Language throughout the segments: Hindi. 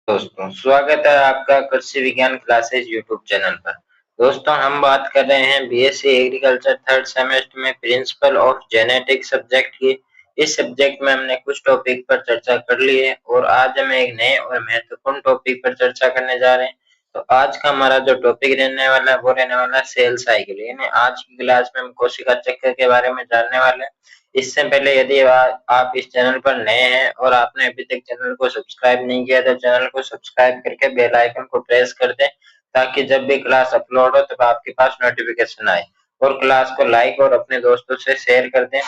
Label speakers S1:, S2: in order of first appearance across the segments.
S1: दोस्तों स्वागत है आपका कृषि विज्ञान क्लासेस यूट्यूब चैनल पर। दोस्तों हम बात कर रहे हैं बीएससी एग्रीकल्चर थर्ड सेमेस्टर में प्रिंसिपल ऑफ जेनेटिक्स सब्जेक्ट की। इस सब्जेक्ट में हमने कुछ टॉपिक पर चर्चा कर ली है और आज हम एक नए और महत्वपूर्ण टॉपिक पर चर्चा करने जा रहे हैं। तो आज का हमारा जो टॉपिक रहने वाला है वो रहने वाला है सेल साइकिल, यानी आज की क्लास में हम कोशिका चक्र के बारे में जानने वाले हैं। इससे पहले यदि आप इस चैनल पर नए हैं और आपने अभी तक चैनल को सब्सक्राइब नहीं किया तो चैनल को सब्सक्राइब करके बेल आइकन को प्रेस कर दें, ताकि जब भी क्लास अपलोड हो तब आपके पास नोटिफिकेशन आए, और क्लास को लाइक और अपने दोस्तों से शेयर कर दें।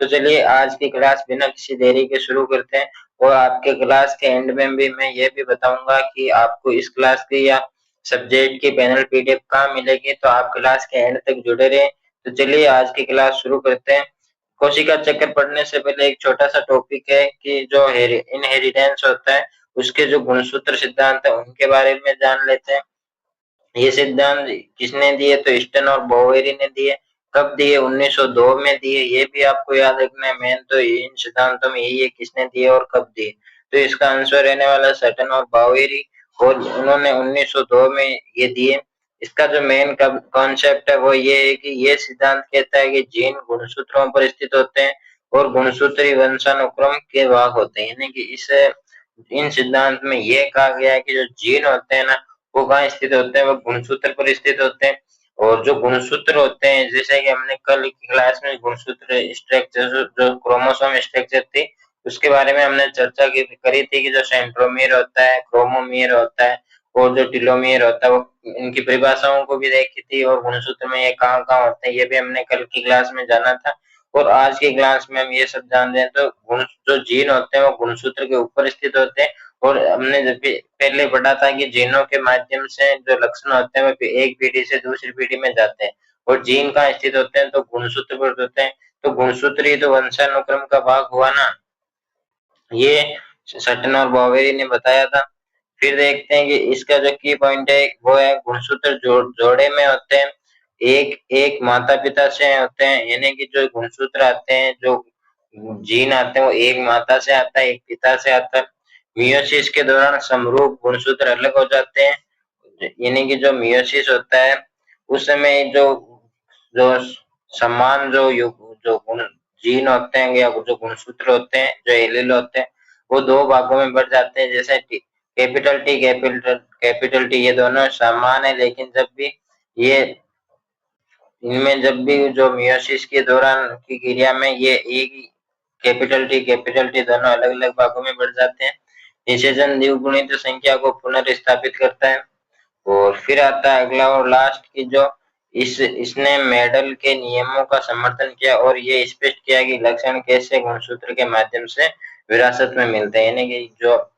S1: तो चलिए आज की क्लास बिना किसी देरी के शुरू करते हैं। और आपके क्लास के एंड में भी मैं ये भी बताऊंगा कि आपको इस क्लास की या सब्जेक्ट की पैनल पीडीएफ कहाँ मिलेगी, तो आप क्लास के एंड तक जुड़े रहें। तो चलिए आज की क्लास शुरू करते हैं। कोशिका चक्र पढ़ने से पहले एक छोटा सा टॉपिक है कि जो इनहेरिटेंस होता है उसके जो गुणसूत्र सिद्धांत है उनके बारे में जान लेते हैं। ये सिद्धांत किसने दिए, तो स्टन और बोवेरी ने दिए। कब दिए? 1902 में दिए। ये भी आपको याद रखना है, मेन तो इन सिद्धांतों में यही है किसने दिए और कब दिए। तो इसका आंसर रहने वाला सटन और बोवेरी, और उन्होंने 1902 में ये दिए। इसका जो मेन कॉन्सेप्ट है वो ये है कि ये सिद्धांत कहता है कि जीन गुणसूत्रों पर स्थित होते हैं और गुणसूत्री वंशानुक्रम के भाग होते हैं, यानी कि इस इन सिद्धांत में ये कहा गया है कि जो जीन होते हैं ना वो कहाँ स्थित होते हैं, वो गुणसूत्र पर स्थित होते हैं। और जो गुणसूत्र होते हैं, जैसे कि हमने कल की क्लास में गुणसूत्र स्ट्रक्चर जो क्रोमोसोम स्ट्रक्चर थी उसके बारे में हमने चर्चा की करी थी कि जो सेंट्रोमियर होता है, क्रोमोमियर होता है और जो टेलोमियर होता है, वो इनकी परिभाषाओं को भी देखी थी और गुणसूत्र में ये कहाँ कहाँ होते हैं ये भी हमने कल की क्लास में जाना था। और आज की क्लास में हम ये सब जान रहे हैं। तो गुण जो जीन होते हैं वो गुणसूत्र के ऊपर स्थित होते हैं, और हमने जब भी पहले पढ़ा था कि जीनों के माध्यम से जो लक्षण होते हैं वो एक पीढ़ी से दूसरी पीढ़ी में जाते हैं, और जीन कहाँ स्थित होते हैं, तो गुणसूत्र पर होते हैं। तो गुणसूत्र ही तो वंशानुक्रम का भाग हुआ ना, ये सटन और बॉवेरी ने बताया था। फिर देखते हैं कि इसका जो की पॉइंट है वो है गुणसूत्र जोड़े में होते हैं, एक एक माता पिता से होते हैं, यानी कि जो गुणसूत्र आते हैं, जो जीन आते हैं वो एक माता से आता है एक पिता से आता है। मियोसिस के दौरान समरूप गुणसूत्र अलग हो जाते हैं, यानी कि जो मियोसिस होता है उस समय जो जो समान जो गुण जीन होते हैं या जो गुणसूत्र होते हैं, जो एलील होते हैं, वो दो भागों में बढ़ जाते हैं। जैसे कैपिटल टी कैपिटल टी ये दोनों समान है, लेकिन जब भी ये इनमें जब भी जो मियोसिस के दौरान की क्रिया में ये एक कैपिटल टी दोनों अलग अलग भागों में बढ़ जाते हैं। निषेचन द्विगुणित संख्या को पुनर्स्थापित करता है। और फिर आता है अगला और लास्ट की जो इसने मेडल के नियमों का समर्थन किया और ये स्पष्ट किया कि लक्षण कैसे गुणसूत्र के माध्यम से विरासत में मिलते हैं, यानी कि जो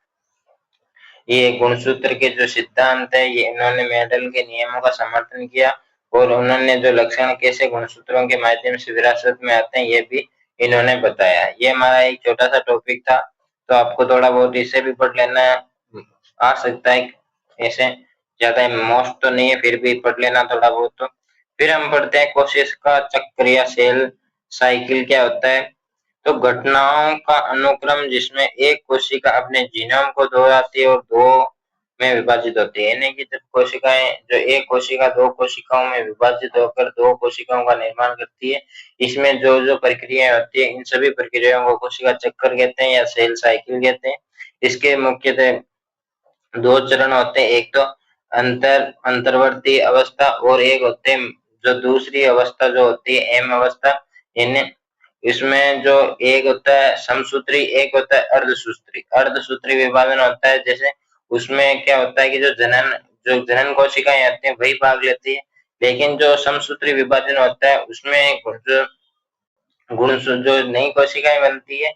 S1: ये गुणसूत्र के जो सिद्धांत है ये इन्होंने मेडल के नियमों का समर्थन किया, और उन्होंने जो लक्षण कैसे गुणसूत्रों के माध्यम से विरासत में आते हैं ये भी इन्होंने बताया। ये हमारा एक छोटा सा टॉपिक था, तो आपको थोड़ा बहुत इसे भी पढ़ लेना आ सकता है, ऐसे ज्यादा मोस्ट तो नहीं है फिर भी पढ़ लेना थोड़ा बहुत। तो फिर हम पढ़ते हैं कोशिका चक्र या सेल साइकिल क्या होता है। तो घटनाओं का अनुक्रम जिसमें एक कोशिका अपने जीनोम को दोहराती है और दो में विभाजित होती है, यानी कि जब कोशिकाएं जो एक कोशिका दो कोशिकाओं में विभाजित होकर दो कोशिकाओं का निर्माण करती है, इसमें जो जो प्रक्रियाएं होती है इन सभी प्रक्रियाओं को कोशिका चक्र कहते हैं या सेल साइकिल कहते हैं। इसके मुख्यतः दो चरण होते हैं, एक तो अंतर्वर्ती अवस्था और एक होते हैं जो दूसरी अवस्था जो होती है एम अवस्था। इन इसमें जो एक होता है समसूत्री, एक होता है अर्धसूत्री। अर्धसूत्री विभाजन होता है, जैसे उसमें क्या होता है कि जो जनन कोशिकाएं आती हैं वही भाग लेती है, लेकिन जो समसूत्री विभाजन होता है उसमें जो गुण जो नई कोशिकाएं बनती है,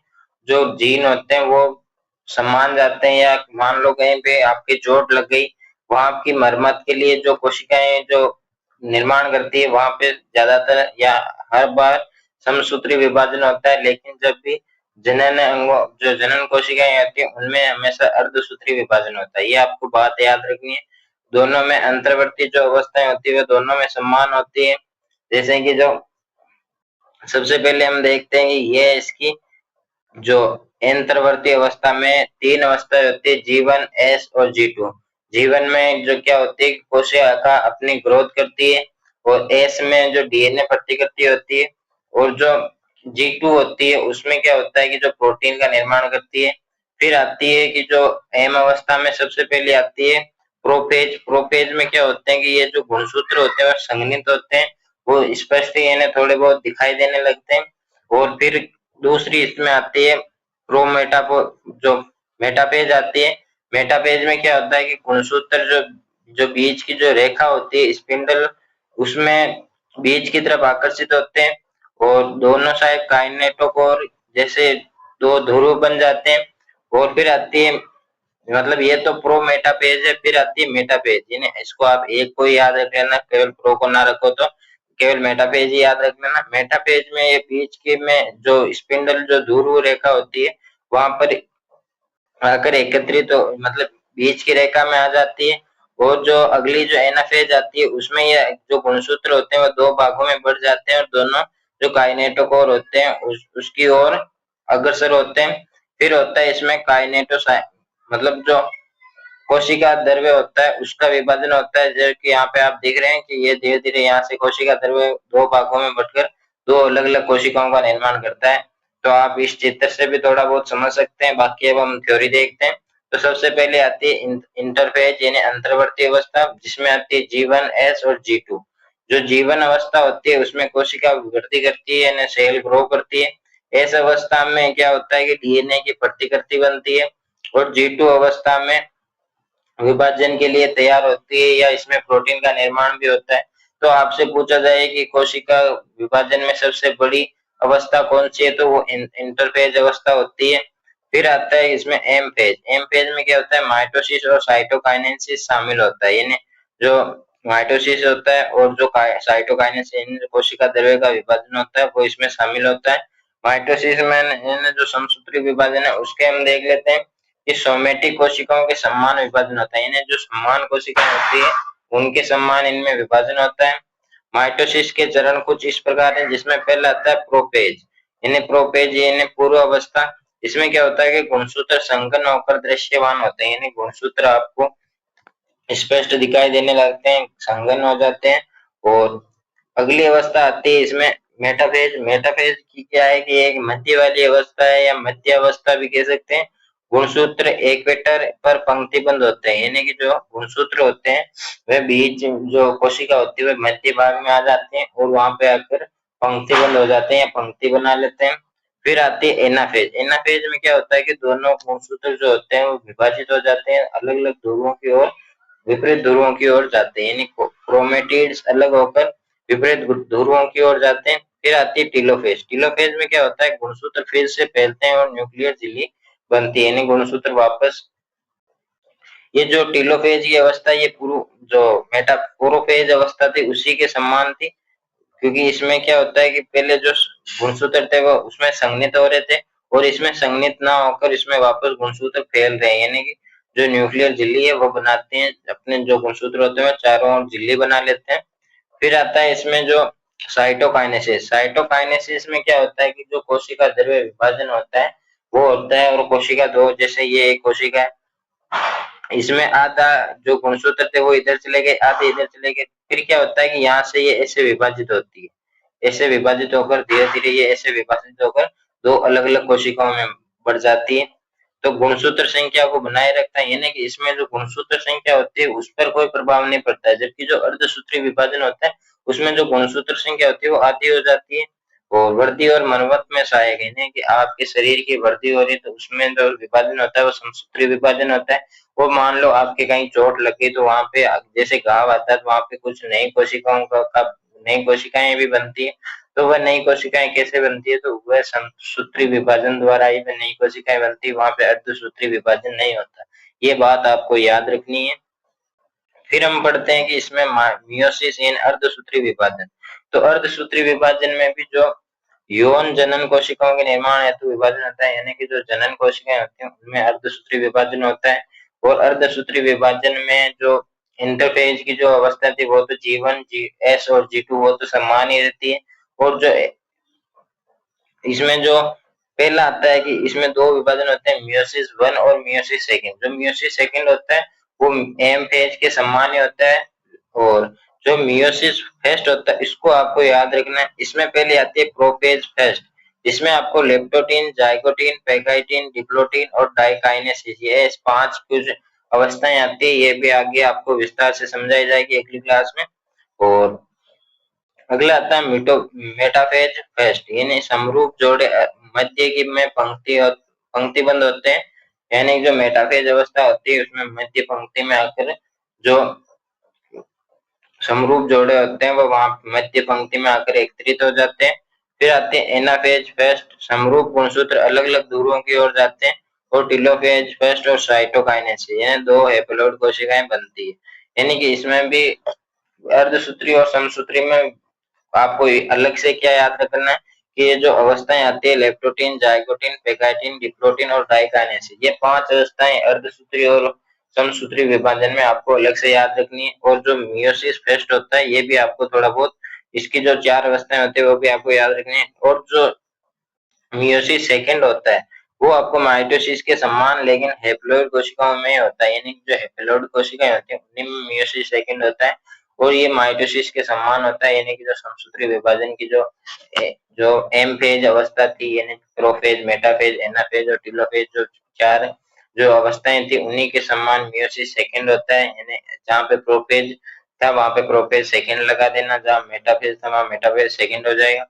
S1: जो जीन होते हैं वो समान जाते हैं, या मान लो कहीं पे आपकी चोट लग गई, वहां आपकी मरम्मत के लिए जो कोशिकाएं जो निर्माण करती है वहां पे ज्यादातर या हर बार समसूत्री विभाजन होता है, लेकिन जब भी जनन अंगों जो जनन कोशिकाएं आती है उनमें हमेशा अर्धसूत्री विभाजन होता है। ये आपको बात याद रखनी है। दोनों में अंतर्वर्ती जो अवस्थाएं होती है वे दोनों में समान होती है। जैसे कि जो सबसे पहले हम देखते हैं कि ये इसकी जो अंतर्वर्ती अवस्था में तीन अवस्थाएं होती है, G1, S और G2। जीवन में जो क्या होती है, कोशिका अपनी ग्रोथ करती है, और एस में जो डीएनए प्रतिकृति होती है, और जो G2 होती है उसमें क्या होता है कि जो प्रोटीन का निर्माण करती है। फिर आती है कि जो एम अवस्था में सबसे पहले आती है प्रोफेज। प्रोफेज में क्या होते हैं कि ये जो गुणसूत्र होते हैं वो संघनित होते हैं, वो स्पष्ट इन्हें थोड़े बहुत दिखाई देने लगते हैं। और फिर दूसरी इसमें आती है प्रोमेटापो, जो मेटाफेज आती है। मेटाफेज में क्या होता है कि गुणसूत्र जो जो बीच की जो रेखा होती है स्पिंडल, उसमें बीच की तरफ आकर्षित होते हैं, और दोनों साइड काइनेटोकोर जैसे दो ध्रुव बन जाते हैं। और फिर आती है, मतलब ये तो प्रो मेटाफेज है, फिर आती है मेटाफेज। यानी इसको आप एक को ही याद रख लेना, केवल प्रो को ना रखो तो केवल मेटाफेज ही याद रख लेना। मेटाफेज में ये बीच के में जो स्पिंडल जो ध्रुव रेखा होती है वहां पर आकर एकत्रित तो मतलब बीच की रेखा में आ जाती है। और जो अगली जो एनाफेज आती है उसमें ये जो गुणसूत्र होते हैं वो दो भागों में बढ़ जाते हैं, और दोनों जो काइनेटोकोर होते हैं उसकी ओर अग्रसर होते हैं। फिर होता है इसमें काइनेटोसाइ, मतलब जो कोशिका द्रव्य होता है उसका विभाजन होता है, जो कि यहाँ पे आप देख रहे हैं कि ये धीरे धीरे यहाँ से कोशिका द्रव्य दो भागों में बंटकर दो अलग अलग कोशिकाओं का निर्माण करता है। तो आप इस चित्र से भी थोड़ा बहुत समझ सकते हैं। बाकी अब हम थ्योरी देखते हैं। तो सबसे पहले आती है इंटरफेज यानी अंतर्वर्ती अवस्था, जिसमें आती है G1, S और G2। जो जीवन अवस्था होती है उसमें कोशिका वृद्धि करती है यानी सेल ग्रो करती है। एस अवस्था में क्या होता है कि डीएनए की प्रतिकृति बनती है, और G2 अवस्था में विभाजन के लिए तैयार होती है, या इसमें प्रोटीन का निर्माण भी होता है। तो आपसे पूछा जाए कि कोशिका विभाजन में सबसे बड़ी अवस्था कौन सी है, तो वो इंटरफेज अवस्था होती है। फिर आता है इसमें एम फेज। एम फेज में क्या होता है, माइटोसिस और साइटोकाइनेसिस शामिल होता है। यानी जो माइटोसिस होता है और जो साइटोकाइनेसिस यानी जो कोशिका द्रव्य का विभाजन होता है वो इसमें शामिल होता है। माइटोसिस में जो समसूत्री विभाजन है उसके हम देख लेते हैं कि सोमेटिक कोशिकाओं के समान विभाजन होता है, यानी जो समान कोशिकाएं होती है उनके समान इनमें विभाजन होता है। माइटोसिस के चरण कुछ इस प्रकार हैं, जिसमें पहला आता है प्रोपेज। यानी प्रोपेज यानी पूर्व अवस्था। इसमें क्या होता है कि गुणसूत्र संघन होकर दृश्यमान होते हैं, यानी गुणसूत्र आपको स्पष्ट दिखाई देने लगते हैं, संघन हो जाते हैं। और अगली अवस्था आती है इसमें मेटाफेज। मेटाफेज की क्या है कि एक मध्य वाली अवस्था है, या मध्य अवस्था भी कह सकते हैं। गुणसूत्र इक्वेटर पर पंक्तिबंध होते हैं, यानी कि जो गुणसूत्र होते हैं वे बीच जो कोशिका होती है वे मध्य भाग में आ जाते हैं, और वहां पे आकर पंक्तिबंध हो जाते हैं या पंक्ति बना लेते हैं। फिर आती है एनाफेज। एनाफेज में क्या होता है कि दोनों गुणसूत्र जो होते हैं वो विभाजित हो जाते हैं, अलग अलग ध्रुवों की ओर, विपरीत ध्रुवों की ओर जाते हैं, यानी क्रोमेटिड्स अलग होकर विपरीत ध्रुवों की ओर जाते हैं। फिर आती है टीलोफेज। टीलोफेज में क्या होता है, गुणसूत्र फिर से फैलते हैं और न्यूक्लियर झिल्ली बनती है, यानी गुणसूत्र वापस। ये जो टीलोफेज की अवस्था ये पूर्व जो मेटाफोरोफेज अवस्था थी उसी के समान थी, क्योंकि इसमें क्या होता है कि पहले जो गुणसूत्र थे वो उसमें संघनित हो रहे थे, और इसमें संघनित ना होकर इसमें वापस गुणसूत्र फैल रहे हैं, यानी कि जो न्यूक्लियर झिल्ली है वो बनाते हैं, अपने जो गुणसूत्र होते हैं वो चारों ओर झिल्ली बना लेते हैं। फिर आता है इसमें जो साइटोकाइनेसिस। साइटोकाइनेसिस में क्या होता है कि जो कोशिका द्रव्य विभाजन होता है वो होता है, और कोशिका दो, जैसे ये एक कोशिका है, इसमें आधा जो गुणसूत्र थे वो इधर चले गए, आधे इधर चले गए। फिर क्या होता है कि यहाँ से ये ऐसे विभाजित होती है, ऐसे विभाजित होकर धीरे धीरे ये ऐसे विभाजित होकर दो अलग अलग कोशिकाओं में बढ़ जाती है। तो गुणसूत्र संख्या को बनाए रखता है, यानी कि इसमें जो गुणसूत्र संख्या होती है उस पर कोई प्रभाव नहीं पड़ता है, जबकि जो अर्धसूत्री विभाजन होता है उसमें जो गुणसूत्र संख्या होती है वो आधी हो जाती है। और वृद्धि और मनवत में सहायक है, यानी कि आपके शरीर की वृद्धि हो रही है तो उसमें जो विभाजन होता है वो समसूत्री विभाजन होता है। वो मान लो आपके कहीं चोट लगी तो वहां पे जैसे घाव आता है तो वहां पे कुछ नई कोशिकाओं का नई कोशिकाएं भी बनती है। तो वह नई कोशिकाएं कैसे बनती है, तो वह सूत्री विभाजन द्वारा ही वह नई कोशिकाएं बनती है, वहां पे अर्धसूत्री विभाजन नहीं होता। ये बात आपको याद रखनी है। फिर हम पढ़ते हैं कि इसमें मियोसिस इन अर्धसूत्री विभाजन। तो अर्धसूत्री विभाजन में भी जो यौन जनन कोशिकाओं के निर्माण हेतु विभाजन होता है, यानी कि जो जनन कोशिकाएं होती हैं उनमें अर्धसूत्री विभाजन होता है। और अर्धसूत्री विभाजन में जो इंटरफेज की जो अवस्था थी वो तो G1, S और G2 वो तो समान ही रहती है। और जो इसमें जो पहला आता है कि इसमें दो विभाजन होते हैं, मियोसिस वन और मियोसिस सेकेंड। जो मियोसिस सेकेंड होता है वो एम फेज के समान ही होता है, और जो मियोसिस फर्स्ट होता है इसको आपको याद रखना है। इसमें पहले आती है प्रोफेज फर्स्ट, इसमें आपको लेप्टोटीन, जाइगोटीन, पेगाइटीन, डिप्लोटीन और डाइकाइनेसिस, ये पांच कुछ अवस्थाएं आती है। ये भी आगे आपको विस्तार से समझाई जाएगी अगली क्लास में। और अगला आता है मेटाफेज फेस्ट, यानी समरूप जोड़े मध्य की में पंक्ति और पंक्तिबंद होते हैं, यानी जो मेटाफेज अवस्था होती है उसमें मध्य पंक्ति में आकर जो समरूप जोड़े होते हैं वो वहां मध्य पंक्ति में आकर एकत्रित हो जाते हैं। फिर आते हैं एनाफेज फेस्ट, समरूप गुणसूत्र अलग अलग दूरों की ओर जाते हैं। और टिलोफेज फेस्ट और साइटोकाइनेसिस, यानी दो हैप्लॉइड कोशिकाएं बनती है। यानी कि इसमें भी अर्धसूत्री और समसूत्री में आपको अलग से क्या याद रखना है कि ये जो अवस्थाएं आती है लेप्टोटीन, जाइगोटीन, पेगाइटीन, डिप्लोटीन और डाइकाइनेसिस, ये पांच अवस्थाएं अर्धसूत्री और समसूत्री विभाजन में आपको अलग से याद रखनी है। और जो मियोसिस फेस्ट होता है ये भी आपको थोड़ा बहुत, इसकी जो चार अवस्थाएं होती है वो भी आपको याद रखनी है। और जो मियोसिस सेकंड होता है वो आपको माइटोसिस के समान लेकिन हैप्लॉइड कोशिकाओं में होता है, यानी जो हैप्लॉइड कोशिकाएं होती है उन्हीं में मियोसिस सेकंड होता है। और ये माइटोसिस के समान होता है, यानी कि जो समसूत्री विभाजन की जो एम फेज अवस्था थी, यानी प्रोफेज, मेटाफेज, एनाफेज और टीलोफेज, जो चार जो अवस्थाएं थी उन्हीं के समान मियोसिस सेकंड होता है। यानी जहाँ पे प्रोफेज था वहां पे प्रोफेज सेकंड लगा देना, जहाँ मेटाफेज था वहां मेटाफेज सेकंड हो जाएगा।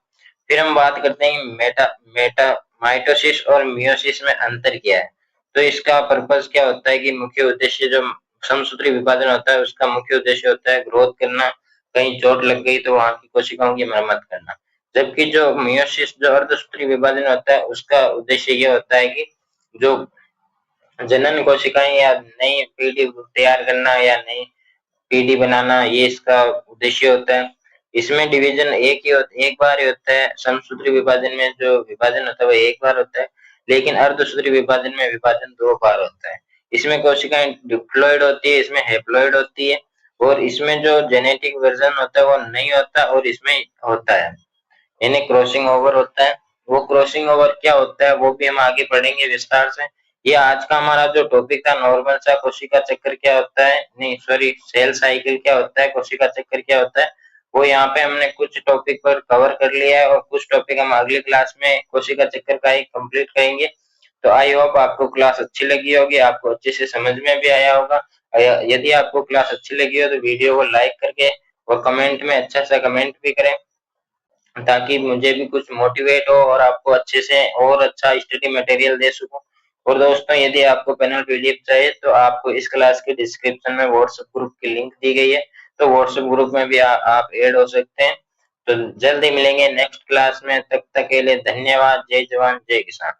S1: फिर हम बात करते हैं मेटा मेटा माइटोसिस और मियोसिस में अंतर क्या है। तो इसका पर्पस क्या होता है कि मुख्य उद्देश्य जो समसूत्री विभाजन होता है उसका मुख्य उद्देश्य होता है ग्रोथ करना, कहीं चोट लग गई तो वहां की कोशिकाओं की मरम्मत करना। जबकि जो मियोसिस जो अर्धसूत्री विभाजन होता है उसका उद्देश्य ये होता है कि जो जनन कोशिकाएं या नई पीढ़ी तैयार करना या नई पीढ़ी बनाना, ये इसका उद्देश्य होता है। इसमें डिवीजन एक बार ही होता है, समसूत्री विभाजन में जो विभाजन होता है वो एक बार होता है, लेकिन अर्धसूत्री विभाजन में विभाजन दो बार होता है। इसमें कोशिकाएं डिप्लॉइड होती है, इसमें हैप्लॉइड होती है। और इसमें जो जेनेटिक वर्जन होता है वो नहीं होता और इसमें होता है, यानी क्रॉसिंग ओवर होता है। वो क्रॉसिंग ओवर क्या होता है वो भी हम आगे पढ़ेंगे विस्तार से। ये आज का हमारा जो टॉपिक था नॉर्मल सा कोशिका चक्र क्या होता है, नहीं सॉरी सेल साइकिल क्या होता है, कोशिका चक्र क्या होता है, वो यहाँ पे हमने कुछ टॉपिक पर कवर कर लिया है और कुछ टॉपिक हम अगली क्लास में कोशिका चक्र का ही कंप्लीट करेंगे। तो आई होप आपको क्लास अच्छी लगी होगी, आपको अच्छे से समझ में भी आया होगा। यदि आपको क्लास अच्छी लगी हो तो वीडियो को लाइक करके और कमेंट में अच्छा सा कमेंट भी करें, ताकि मुझे भी कुछ मोटिवेट हो और आपको अच्छे से और अच्छा स्टडी मटेरियल दे सकूं। और दोस्तों यदि आपको पैनल पीडीएफ चाहिए तो आपको इस क्लास के डिस्क्रिप्शन में व्हाट्सएप ग्रुप की लिंक दी गई है, तो व्हाट्सएप ग्रुप में भी आप ऐड हो सकते हैं। तो जल्दी मिलेंगे नेक्स्ट क्लास में, तब तक के लिए धन्यवाद। जय जवान जय किसान।